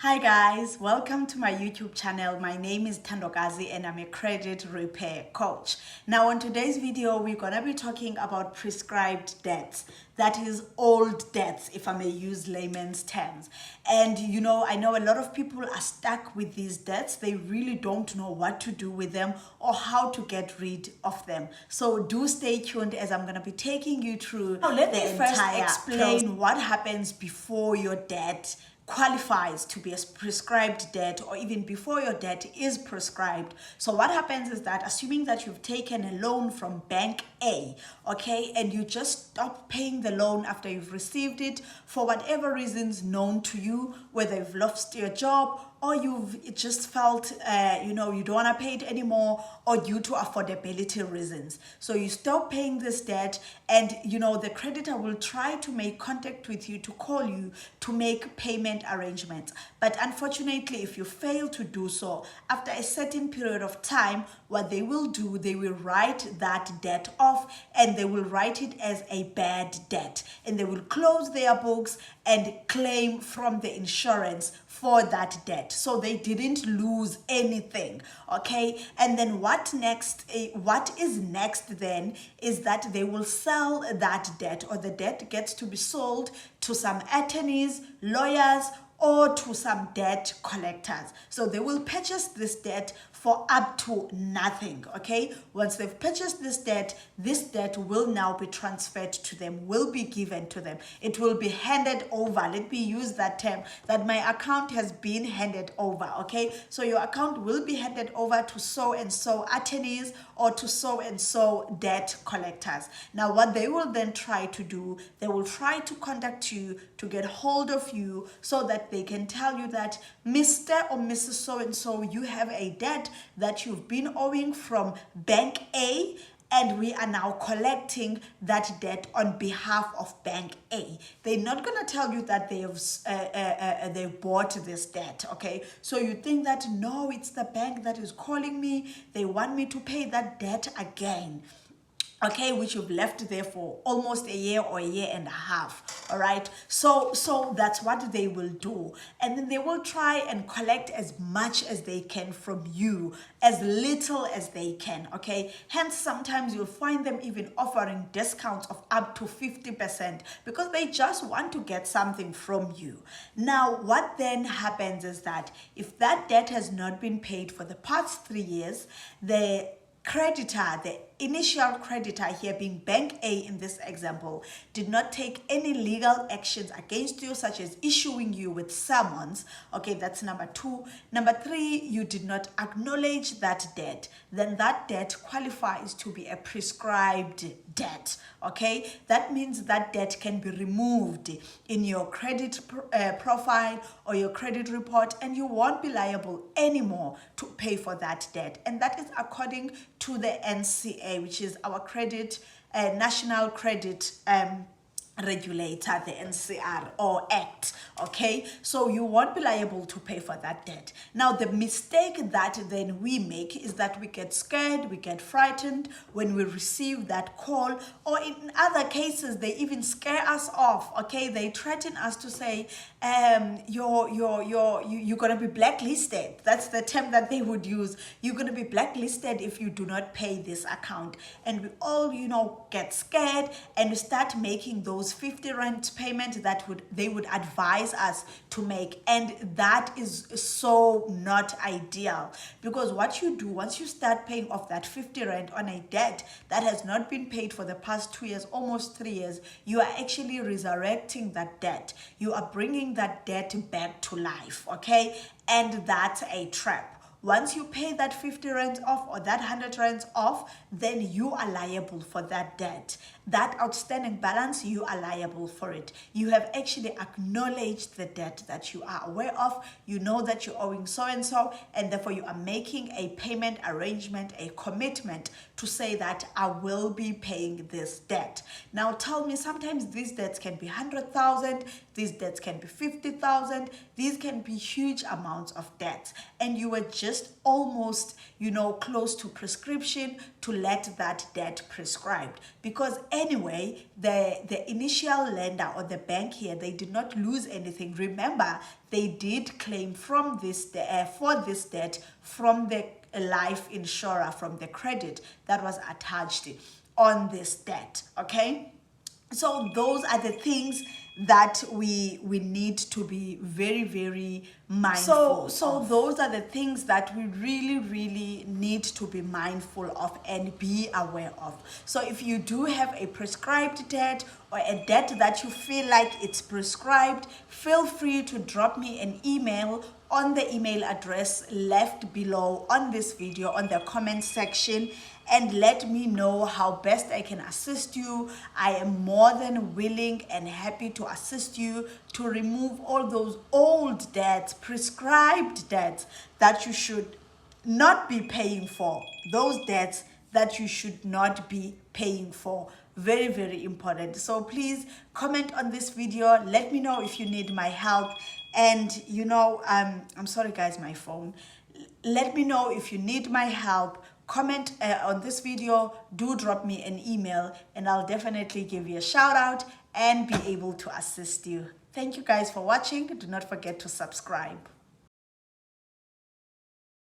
Hi guys, welcome to my YouTube channel. My name is Tandokazi and I'm a credit repair coach. Now on today's video, we're gonna be talking about prescribed debts. That is old debts, if I may use layman's terms. And I know a lot of people are stuck with these debts. They really don't know what to do with them or how to get rid of them. So do stay tuned as I'm gonna be taking you through Let the me first entire explain what happens before your debt qualifies to be a prescribed debt, or even before your debt is prescribed. So what happens is that, assuming that you've taken a loan from bank A, okay, and you just stop paying the loan after you've received it for whatever reasons known to you, whether you've lost your job or you've just felt you don't want to pay it anymore, or due to affordability reasons. So you stop paying this debt, and the creditor will try to make contact with you, to call you to make payment arrangements. But unfortunately, if you fail to do so after a certain period of time, what they will do, they will write that debt off, and they will write it as a bad debt, and they will close their books and claim from the insurance for that debt. So they didn't lose anything, okay? And then what is next then is that they will sell that debt, or the debt gets to be sold to some attorneys, lawyers, or to some debt collectors. So they will purchase this debt for up to nothing, okay? Once they've purchased this debt will now be transferred to them, will be given to them. It will be handed over. Let me use that term, that my account has been handed over, okay? So your account will be handed over to so-and-so attorneys or to so-and-so debt collectors. Now, what they will then try to do, they will try to contact you to get hold of you so that they can tell you that Mr. or Mrs. So-and-so, you have a debt that you've been owing from Bank A, and we are now collecting that debt on behalf of Bank A. They're not going to tell you that they bought this debt, okay? So you think that, no, it's the bank that is calling me. They want me to pay that debt again, okay, which you've left there for almost a year or a year and a half. All right, so that's what they will do, and then they will try and collect as much as they can from you, as little as they can, okay? Hence, sometimes you'll find them even offering discounts of up to 50%, because they just want to get something from you. Now, what then happens is that if that debt has not been paid for the past 3 years, the creditor, the initial creditor here being Bank A in this example, did not take any legal actions against you, such as issuing you with summons. Okay, that's number 2. Number 3, you did not acknowledge that debt. Then that debt qualifies to be a prescribed debt. Okay, that means that debt can be removed in your credit profile or your credit report, and you won't be liable anymore to pay for that debt. And that is according to the NCA, which is our credit national credit regulator, the NCR or Act, okay? So you won't be liable to pay for that debt. Now, the mistake that then we make is that we get scared, we get frightened when we receive that call, or in other cases, they even scare us off, okay? They threaten us to say, you're gonna be blacklisted. That's the term that they would use. You're gonna be blacklisted if you do not pay this account. And we all, get scared and start making those 50 rand payments that they would advise us to make. And that is so not ideal, because what you do once you start paying off that 50 rand on a debt that has not been paid for the past 2 years, almost 3 years, you are actually resurrecting that debt. You are bringing that debt back to life, okay? And that's a trap. Once you pay that 50 rand off or that 100 rand off, then you are liable for that debt. That outstanding balance, you are liable for it. You have actually acknowledged the debt that you are aware of. You know that you're owing so-and-so, and therefore you are making a payment arrangement, a commitment to say that I will be paying this debt. Now tell me, sometimes these debts can be 100,000, these debts can be 50,000, these can be huge amounts of debts, and you were just almost, close to prescription to let that debt prescribed, because anyway, the initial lender or the bank here, they did not lose anything. Remember, they did claim from this for this debt from the life insurer, from the credit that was attached on this debt. Okay, so those are the things that we need to be very, very mindful. So those are the things that we really need to be mindful of and be aware of. So if you do have a prescribed debt or a debt that you feel like it's prescribed, feel free to drop me an email on the email address left below on this video on the comment section, and let me know how best I can assist you. I am more than willing and happy to assist you to remove all those old debts, prescribed debts that you should not be paying for, those debts that you should not be paying for. Very, very important. So please comment on this video. Let me know if you need my help. And you know, I'm sorry guys, my phone. Let me know if you need my help. Comment on this video. Do drop me an email and I'll definitely give you a shout out and be able to assist you. Thank you guys for watching. Do not forget to subscribe.